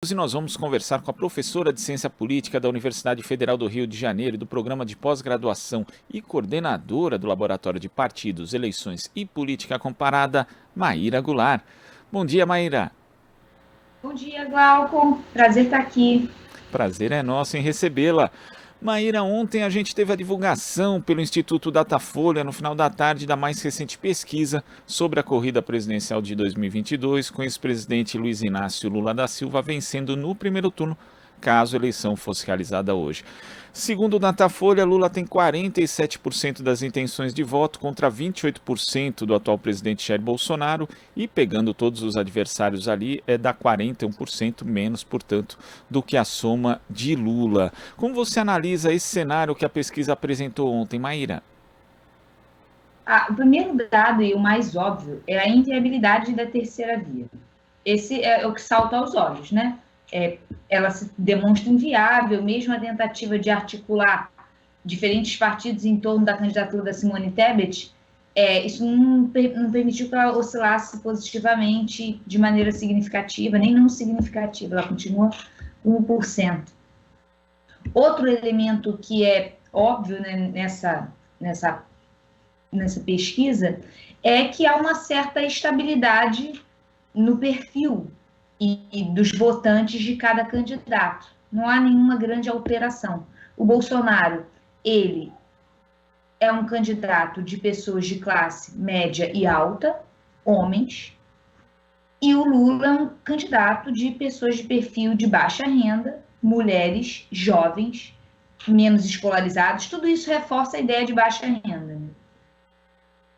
E nós vamos conversar com a professora de Ciência Política da Universidade Federal do Rio de Janeiro e do Programa de Pós-Graduação e coordenadora do Laboratório de Partidos, Eleições e Política Comparada, Maíra Goulart. Bom dia, Maíra. Bom dia, Glauco. Prazer estar aqui. Prazer é nosso em recebê-la. Maíra, ontem a gente teve a divulgação pelo Instituto Datafolha, no final da tarde, da mais recente pesquisa sobre a corrida presidencial de 2022, com o ex-presidente Luiz Inácio Lula da Silva vencendo no primeiro turno, caso a eleição fosse realizada hoje. Segundo o Datafolha, Lula tem 47% das intenções de voto contra 28% do atual presidente Jair Bolsonaro e, pegando todos os adversários ali, dá 41% menos, portanto, do que a soma de Lula. Como você analisa esse cenário que a pesquisa apresentou ontem, Maíra? O primeiro dado e o mais óbvio é a inviabilidade da terceira via. Esse é o que salta aos olhos, né? Ela se demonstra inviável, mesmo a tentativa de articular diferentes partidos em torno da candidatura da Simone Tebet, isso não permitiu que ela oscilasse positivamente de maneira significativa, nem não significativa, ela continua 1%. Outro elemento que é óbvio, né, nessa pesquisa é que há uma certa estabilidade no perfil e dos votantes de cada candidato. Não há nenhuma grande alteração. O Bolsonaro, ele é um candidato de pessoas de classe média e alta, homens, e o Lula é um candidato de pessoas de perfil de baixa renda, mulheres, jovens, menos escolarizados. Tudo isso reforça a ideia de baixa renda.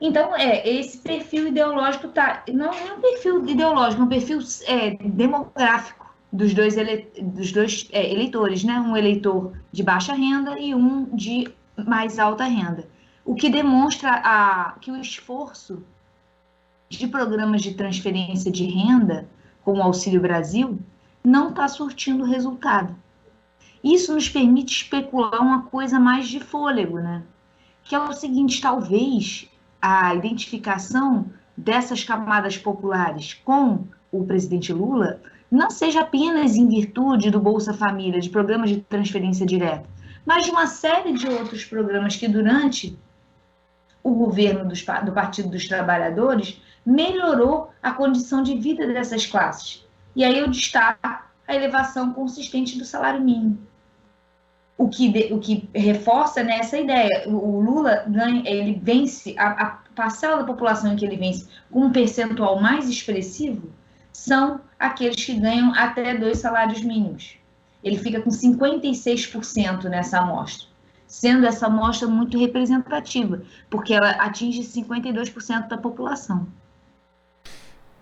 Então, esse perfil ideológico não é um perfil ideológico, é um perfil demográfico dos dois eleitores, né? Um eleitor de baixa renda e um de mais alta renda. O que demonstra que o esforço de programas de transferência de renda, como o Auxílio Brasil, não está surtindo resultado. Isso nos permite especular uma coisa mais de fôlego, né? Que é o seguinte, talvez a identificação dessas camadas populares com o presidente Lula não seja apenas em virtude do Bolsa Família, de programas de transferência direta, mas de uma série de outros programas que, durante o governo do Partido dos Trabalhadores, melhorou a condição de vida dessas classes. E aí eu destaco a elevação consistente do salário mínimo. O que reforça nessa ideia. O Lula ele vence, a parcela da população em que ele vence com um percentual mais expressivo são aqueles que ganham até 2 salários mínimos. Ele fica com 56% nessa amostra, sendo essa amostra muito representativa, porque ela atinge 52% da população.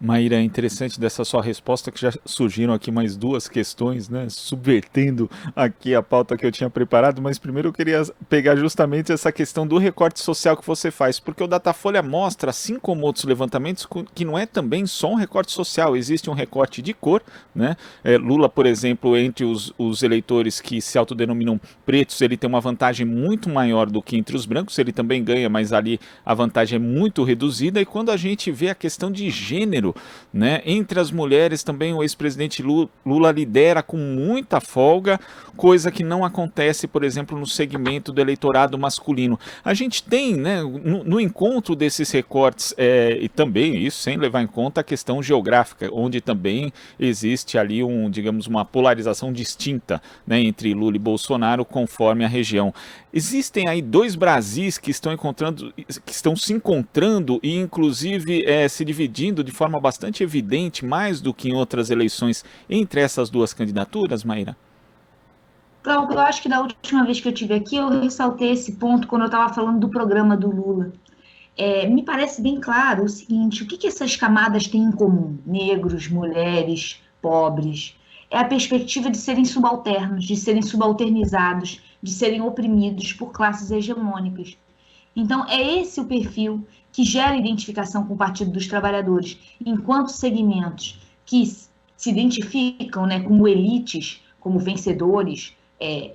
Maíra, é interessante dessa sua resposta que já surgiram aqui mais duas questões, né, subvertendo aqui a pauta que eu tinha preparado, mas primeiro eu queria pegar justamente essa questão do recorte social que você faz, porque o Datafolha mostra, assim como outros levantamentos, que não é também só um recorte social, existe um recorte de cor, né, Lula, por exemplo, entre os eleitores que se autodenominam pretos, ele tem uma vantagem muito maior do que entre os brancos, ele também ganha, mas ali a vantagem é muito reduzida, e quando a gente vê a questão de gênero, né? Entre as mulheres também o ex-presidente Lula lidera com muita folga, coisa que não acontece, por exemplo, no segmento do eleitorado masculino. A gente tem, né, no encontro desses recortes, e também isso sem levar em conta a questão geográfica, onde também existe ali digamos, uma polarização distinta, né, entre Lula e Bolsonaro conforme a região. Existem aí dois Brasis que estão se encontrando e inclusive se dividindo de forma bastante evidente, mais do que em outras eleições, entre essas duas candidaturas, Maíra? Então, eu acho que da última vez que eu estive aqui, eu ressaltei esse ponto quando eu estava falando do programa do Lula. Me parece bem claro o seguinte, o que essas camadas têm em comum? Negros, mulheres, pobres. É a perspectiva de serem subalternos, de serem subalternizados, de serem oprimidos por classes hegemônicas. Então, é esse o perfil que gera identificação com o Partido dos Trabalhadores, enquanto segmentos que se identificam, né, como elites, como vencedores,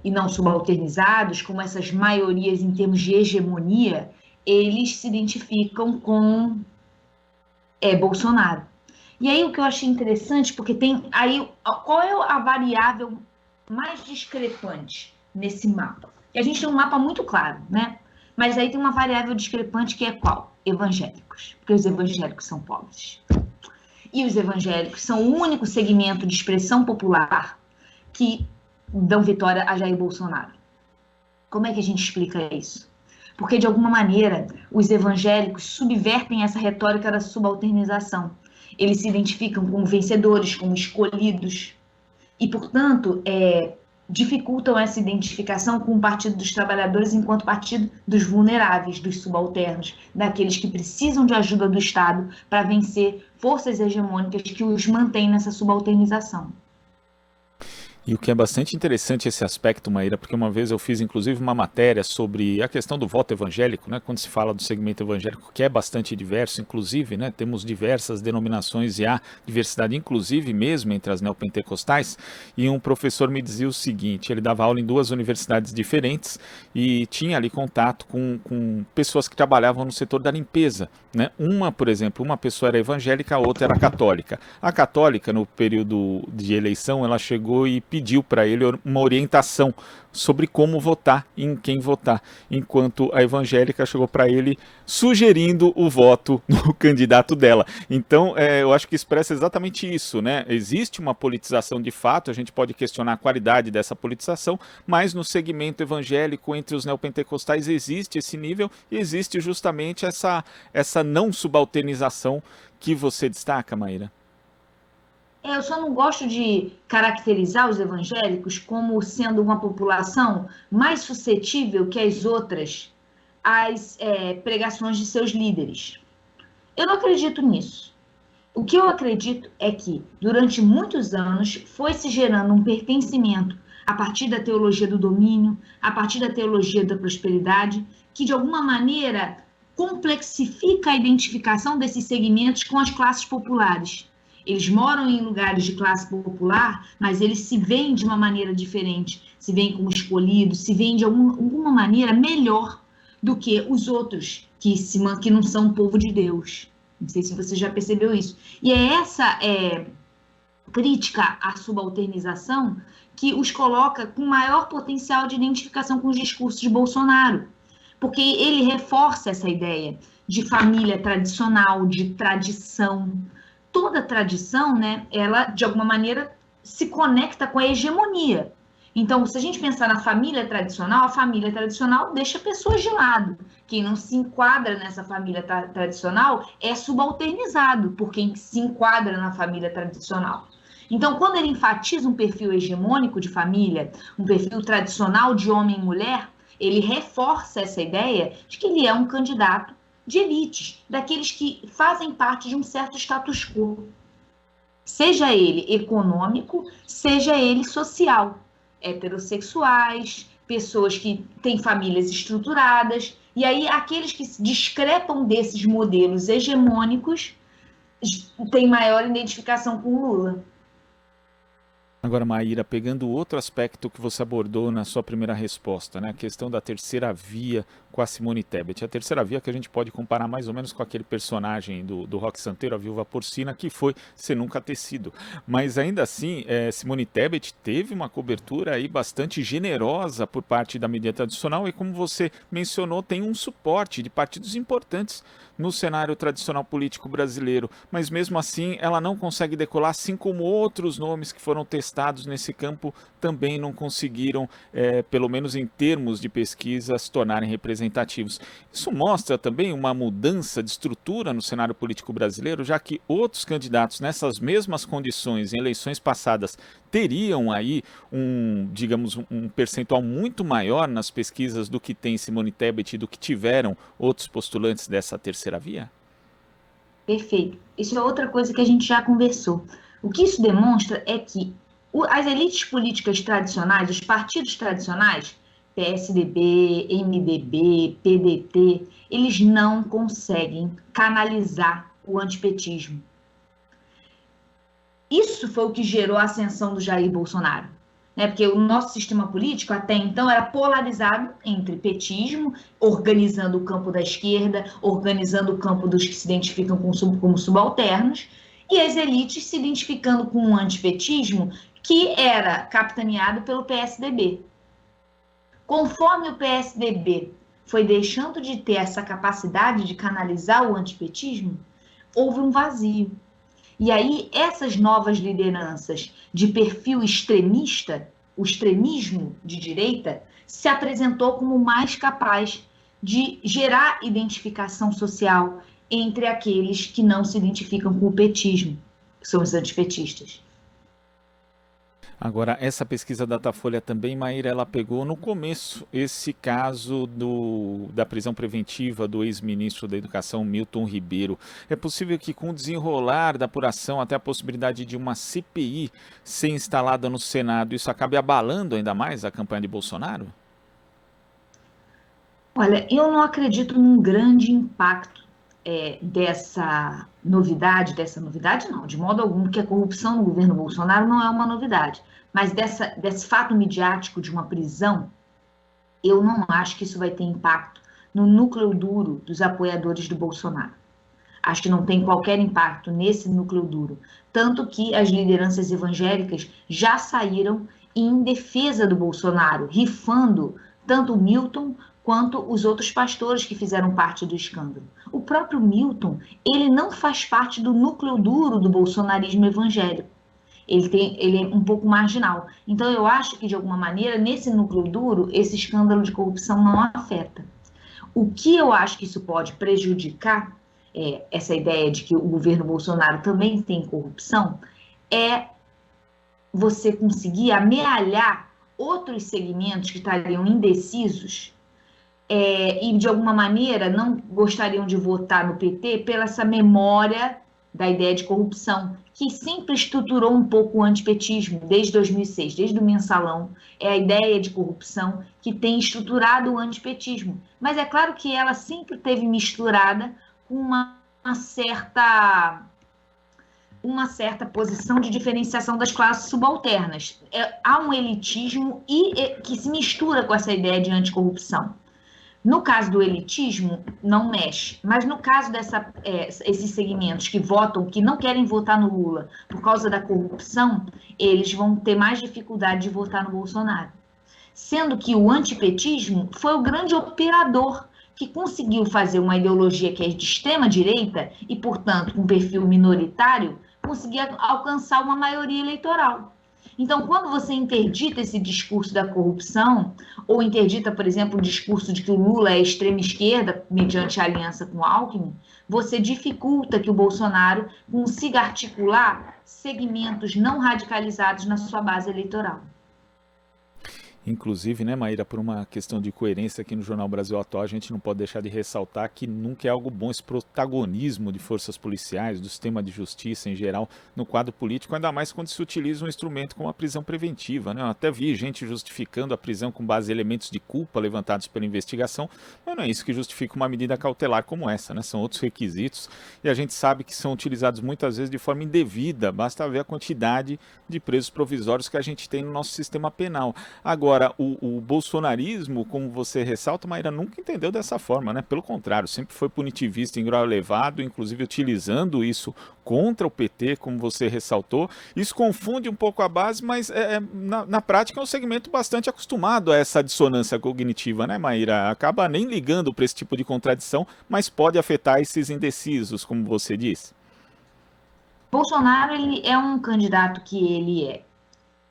e não subalternizados, como essas maiorias em termos de hegemonia, eles se identificam com Bolsonaro. E aí o que eu achei interessante, porque tem aí qual é a variável mais discrepante nesse mapa? E a gente tem um mapa muito claro, né? Mas aí tem uma variável discrepante que é qual? Evangélicos. Porque os evangélicos são pobres. E os evangélicos são o único segmento de expressão popular que dão vitória a Jair Bolsonaro. Como é que a gente explica isso? Porque, de alguma maneira, os evangélicos subvertem essa retórica da subalternização. Eles se identificam como vencedores, como escolhidos, e, portanto, dificultam essa identificação com o Partido dos Trabalhadores enquanto partido dos vulneráveis, dos subalternos, daqueles que precisam de ajuda do Estado para vencer forças hegemônicas que os mantêm nessa subalternização. E o que é bastante interessante esse aspecto, Maíra, porque uma vez eu fiz inclusive uma matéria sobre a questão do voto evangélico, né? Quando se fala do segmento evangélico, que é bastante diverso, inclusive, né? Temos diversas denominações e há diversidade, inclusive mesmo entre as neopentecostais. E um professor me dizia o seguinte: ele dava aula em 2 universidades diferentes e tinha ali contato com pessoas que trabalhavam no setor da limpeza, né? Uma, por exemplo, uma pessoa era evangélica, a outra era católica. A católica, no período de eleição, ela chegou e pediu para ele uma orientação sobre como votar e em quem votar, enquanto a evangélica chegou para ele sugerindo o voto no candidato dela. Então, eu acho que expressa exatamente isso, né? Existe uma politização de fato, a gente pode questionar a qualidade dessa politização, mas no segmento evangélico, entre os neopentecostais, existe esse nível e existe justamente essa não subalternização que você destaca, Maíra. Eu só não gosto de caracterizar os evangélicos como sendo uma população mais suscetível que as outras às pregações de seus líderes. Eu não acredito nisso. O que eu acredito é que, durante muitos anos, foi se gerando um pertencimento a partir da teologia do domínio, a partir da teologia da prosperidade, que, de alguma maneira, complexifica a identificação desses segmentos com as classes populares. Eles moram em lugares de classe popular, mas eles se veem de uma maneira diferente, se veem como escolhidos, se veem de alguma maneira melhor do que os outros, que não são povo de Deus. Não sei se você já percebeu isso. E é essa crítica à subalternização que os coloca com maior potencial de identificação com os discursos de Bolsonaro, porque ele reforça essa ideia de família tradicional, de tradição. Toda tradição, né, ela, de alguma maneira, se conecta com a hegemonia. Então, se a gente pensar na família tradicional, a família tradicional deixa pessoas de lado. Quem não se enquadra nessa família tradicional é subalternizado por quem se enquadra na família tradicional. Então, quando ele enfatiza um perfil hegemônico de família, um perfil tradicional de homem e mulher, ele reforça essa ideia de que ele é um candidato de elites, daqueles que fazem parte de um certo status quo, seja ele econômico, seja ele social, heterossexuais, pessoas que têm famílias estruturadas, e aí aqueles que discrepam desses modelos hegemônicos têm maior identificação com Lula. Agora, Maíra, pegando outro aspecto que você abordou na sua primeira resposta, né, a questão da terceira via com a Simone Tebet. A terceira via que a gente pode comparar mais ou menos com aquele personagem do Roque Santeiro, a viúva porcina, que foi Ser Nunca Tecido. Mas ainda assim, Simone Tebet teve uma cobertura aí bastante generosa por parte da mídia tradicional e, como você mencionou, tem um suporte de partidos importantes no cenário tradicional político brasileiro, mas mesmo assim ela não consegue decolar, assim como outros nomes que foram testados nesse campo também não conseguiram, pelo menos em termos de pesquisa, se tornarem representativos. Isso mostra também uma mudança de estrutura no cenário político brasileiro, já que outros candidatos nessas mesmas condições em eleições passadas teriam aí digamos, um percentual muito maior nas pesquisas do que tem Simone Tebet e do que tiveram outros postulantes dessa terceira via? Perfeito. Isso é outra coisa que a gente já conversou. O que isso demonstra é que as elites políticas tradicionais, os partidos tradicionais, PSDB, MDB, PDT, eles não conseguem canalizar o antipetismo. Isso foi o que gerou a ascensão do Jair Bolsonaro, né? Porque o nosso sistema político até então era polarizado entre petismo, organizando o campo da esquerda, organizando o campo dos que se identificam como subalternos, e as elites se identificando com um antipetismo que era capitaneado pelo PSDB. Conforme o PSDB foi deixando de ter essa capacidade de canalizar o antipetismo, houve um vazio. E aí, essas novas lideranças de perfil extremista, o extremismo de direita, se apresentou como mais capaz de gerar identificação social entre aqueles que não se identificam com o petismo, que são os antipetistas. Agora, essa pesquisa da Datafolha também, Maíra, ela pegou no começo esse caso da prisão preventiva do ex-ministro da Educação, Milton Ribeiro. É possível que, com o desenrolar da apuração, até a possibilidade de uma CPI ser instalada no Senado, isso acabe abalando ainda mais a campanha de Bolsonaro? Olha, eu não acredito num grande impacto dessa novidade não, de modo algum, que a corrupção no governo Bolsonaro não é uma novidade, mas desse fato midiático de uma prisão, eu não acho que isso vai ter impacto no núcleo duro dos apoiadores do Bolsonaro. Acho que não tem qualquer impacto nesse núcleo duro. Tanto que as lideranças evangélicas já saíram em defesa do Bolsonaro, rifando tanto o Milton quanto os outros pastores que fizeram parte do escândalo. O próprio Milton, ele não faz parte do núcleo duro do bolsonarismo evangélico. Ele é um pouco marginal. Então, eu acho que, de alguma maneira, nesse núcleo duro, esse escândalo de corrupção não afeta. O que eu acho que isso pode prejudicar, essa ideia de que o governo Bolsonaro também tem corrupção, é você conseguir amealhar outros segmentos que estariam indecisos e, de alguma maneira, não gostariam de votar no PT pela essa memória da ideia de corrupção, que sempre estruturou um pouco o antipetismo, desde 2006, desde o mensalão, é a ideia de corrupção que tem estruturado o antipetismo. Mas é claro que ela sempre teve misturada com uma certa posição de diferenciação das classes subalternas. Há um elitismo que se mistura com essa ideia de anticorrupção. No caso do elitismo, não mexe. Mas no caso esses segmentos que votam, que não querem votar no Lula por causa da corrupção, eles vão ter mais dificuldade de votar no Bolsonaro. Sendo que o antipetismo foi o grande operador que conseguiu fazer uma ideologia que é de extrema-direita e, portanto, com perfil minoritário, conseguir alcançar uma maioria eleitoral. Então, quando você interdita esse discurso da corrupção, ou interdita, por exemplo, o discurso de que o Lula é extrema-esquerda, mediante a aliança com o Alckmin, você dificulta que o Bolsonaro consiga articular segmentos não radicalizados na sua base eleitoral. Inclusive, né, Maíra, por uma questão de coerência aqui no Jornal Brasil Atual, a gente não pode deixar de ressaltar que nunca é algo bom esse protagonismo de forças policiais, do sistema de justiça em geral, no quadro político, ainda mais quando se utiliza um instrumento como a prisão preventiva, né? Eu até vi gente justificando a prisão com base em elementos de culpa levantados pela investigação, mas não é isso que justifica uma medida cautelar como essa, né? São outros requisitos e a gente sabe que são utilizados muitas vezes de forma indevida, basta ver a quantidade de presos provisórios que a gente tem no nosso sistema penal. Agora, o bolsonarismo, como você ressalta, Maíra, nunca entendeu dessa forma, né? Pelo contrário, sempre foi punitivista em grau elevado, inclusive utilizando isso contra o PT, como você ressaltou. Isso confunde um pouco a base, mas na prática é um segmento bastante acostumado a essa dissonância cognitiva, né, Maíra? Acaba nem ligando para esse tipo de contradição, mas pode afetar esses indecisos, como você disse. Bolsonaro, ele é um candidato que ele é,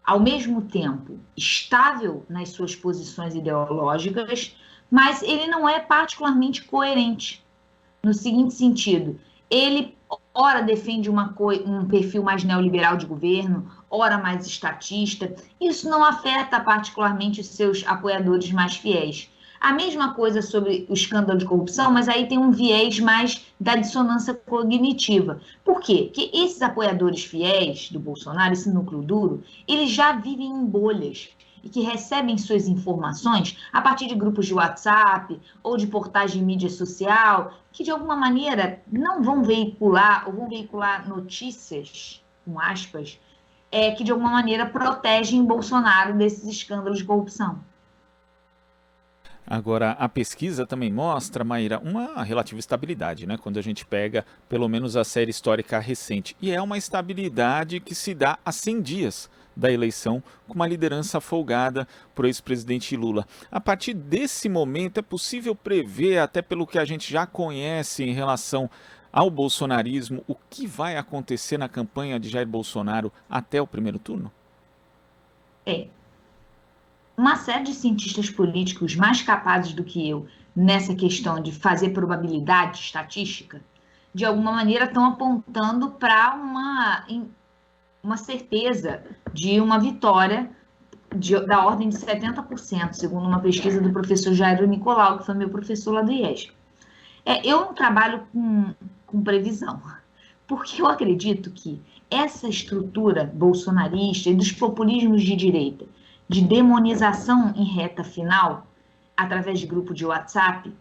ao mesmo tempo, estável nas suas posições ideológicas, mas ele não é particularmente coerente. No seguinte sentido, ele ora defende um perfil mais neoliberal de governo, ora mais estatista. Isso não afeta particularmente os seus apoiadores mais fiéis. A mesma coisa sobre o escândalo de corrupção, mas aí tem um viés mais da dissonância cognitiva. Por quê? Porque esses apoiadores fiéis do Bolsonaro, esse núcleo duro, eles já vivem em bolhas e que recebem suas informações a partir de grupos de WhatsApp ou de portais de mídia social, que de alguma maneira não vão veicular ou vão veicular notícias, com aspas, que de alguma maneira protegem Bolsonaro desses escândalos de corrupção. Agora, a pesquisa também mostra, Maíra, uma relativa estabilidade, né? Quando a gente pega, pelo menos, a série histórica recente. E é uma estabilidade que se dá a 100 dias da eleição, com uma liderança folgada por ex-presidente Lula. A partir desse momento, é possível prever, até pelo que a gente já conhece em relação ao bolsonarismo, o que vai acontecer na campanha de Jair Bolsonaro até o primeiro turno? É, uma série de cientistas políticos mais capazes do que eu nessa questão de fazer probabilidade estatística, de alguma maneira estão apontando para uma certeza de uma vitória da ordem de 70%, segundo uma pesquisa do professor Jairo Nicolau, que foi meu professor lá do IES. Eu não trabalho com previsão, porque eu acredito que essa estrutura bolsonarista e dos populismos de direita, de demonização em reta final, através de grupo de WhatsApp,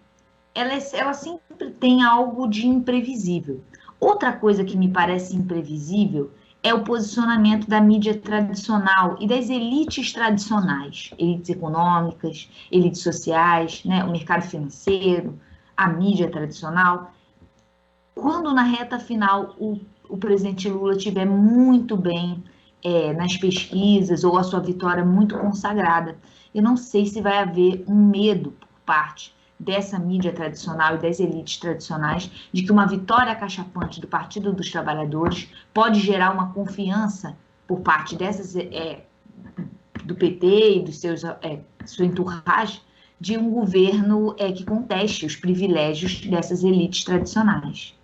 ela sempre tem algo de imprevisível. Outra coisa que me parece imprevisível é o posicionamento da mídia tradicional e das elites tradicionais, elites econômicas, elites sociais, né, o mercado financeiro, a mídia tradicional. Quando na reta final o presidente Lula estiver muito bem nas pesquisas ou a sua vitória muito consagrada, eu não sei se vai haver um medo por parte dessa mídia tradicional e das elites tradicionais de que uma vitória acachapante do Partido dos Trabalhadores pode gerar uma confiança por parte dessas do PT e dos seus sua entourage de um governo que conteste os privilégios dessas elites tradicionais.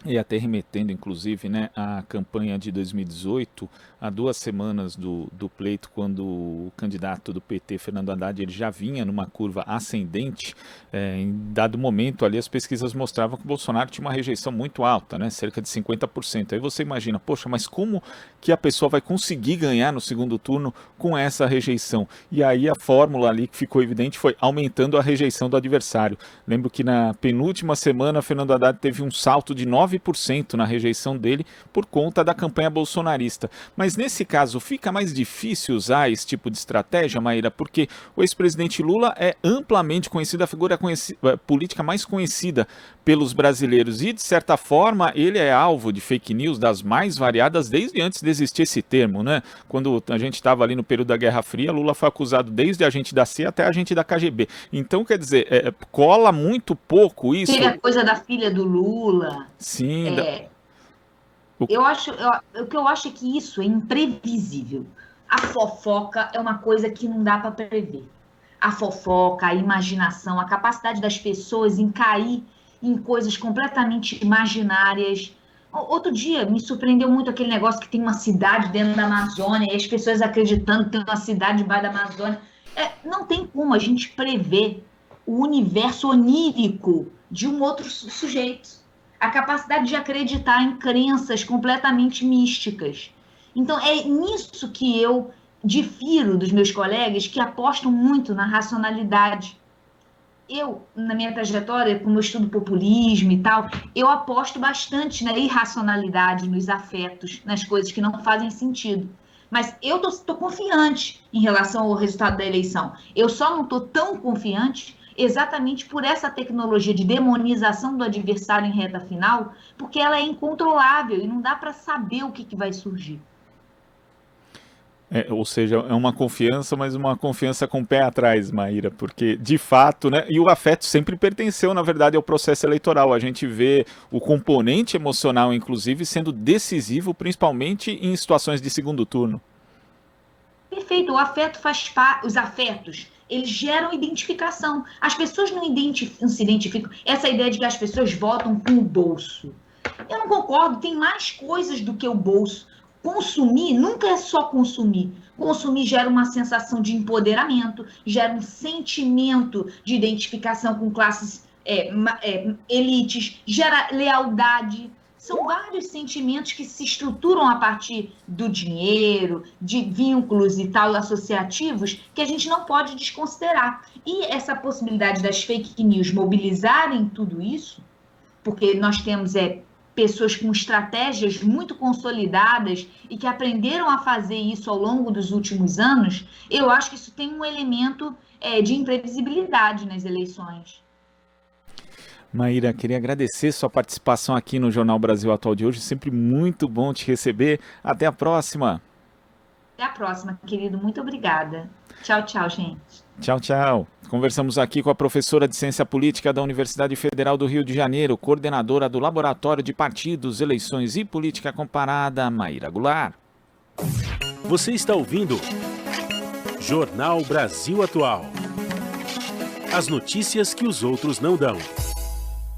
E até remetendo, inclusive, né, à campanha de 2018, há 2 semanas do pleito, quando o candidato do PT, Fernando Haddad, ele já vinha numa curva ascendente, em dado momento ali as pesquisas mostravam que o Bolsonaro tinha uma rejeição muito alta, né, cerca de 50%. Aí você imagina, poxa, mas como que a pessoa vai conseguir ganhar no segundo turno com essa rejeição? E aí a fórmula ali que ficou evidente foi aumentando a rejeição do adversário. Lembro que na penúltima semana, Fernando Haddad teve um salto de 9% na rejeição dele por conta da campanha bolsonarista. Mas nesse caso fica mais difícil usar esse tipo de estratégia, Maíra, porque o ex-presidente Lula é amplamente conhecido, a figura política mais conhecida pelos brasileiros e, de certa forma, ele é alvo de fake news das mais variadas desde antes de existir esse termo, né? Quando a gente estava ali no período da Guerra Fria, Lula foi acusado desde agente da CIA até agente da KGB. Então, quer dizer, cola muito pouco isso. Teve a coisa da filha do Lula. Sim. O que eu acho é que isso é imprevisível. A fofoca é uma coisa que não dá para prever. A fofoca, a imaginação, a capacidade das pessoas em cair em coisas completamente imaginárias. Outro dia me surpreendeu muito aquele negócio que tem uma cidade dentro da Amazônia e as pessoas acreditando que tem uma cidade debaixo da Amazônia. Não tem como a gente prever o universo onírico de um outro sujeito. A capacidade de acreditar em crenças completamente místicas. Então, é nisso que eu difiro dos meus colegas que apostam muito na racionalidade. Eu, na minha trajetória, como eu estudo populismo e tal, eu aposto bastante na irracionalidade, nos afetos, nas coisas que não fazem sentido. Mas eu estou confiante em relação ao resultado da eleição. Eu só não estou tão confiante exatamente por essa tecnologia de demonização do adversário em reta final, porque ela é incontrolável e não dá para saber o que vai surgir. Ou seja, é uma confiança, mas uma confiança com o pé atrás, Maíra, porque de fato, né, e o afeto sempre pertenceu, na verdade, ao processo eleitoral. A gente vê o componente emocional, inclusive, sendo decisivo, principalmente em situações de segundo turno. Perfeito, o afeto faz parte, os afetos, eles geram identificação. As pessoas não se identificam. Essa ideia de que as pessoas votam com o bolso. Eu não concordo, tem mais coisas do que o bolso. Consumir nunca é só consumir. Consumir gera uma sensação de empoderamento, gera um sentimento de identificação com classes elites, gera lealdade. São vários sentimentos que se estruturam a partir do dinheiro, de vínculos e tal associativos que a gente não pode desconsiderar. E essa possibilidade das fake news mobilizarem tudo isso, porque nós temos pessoas com estratégias muito consolidadas e que aprenderam a fazer isso ao longo dos últimos anos, eu acho que isso tem um elemento de imprevisibilidade nas eleições. Maíra, queria agradecer sua participação aqui no Jornal Brasil Atual de hoje. Sempre muito bom te receber. Até a próxima. Até a próxima, querido. Muito obrigada. Tchau, tchau, gente. Tchau, tchau. Conversamos aqui com a professora de Ciência Política da Universidade Federal do Rio de Janeiro, coordenadora do Laboratório de Partidos, Eleições e Política Comparada, Maíra Goulart. Você está ouvindo Jornal Brasil Atual. As notícias que os outros não dão.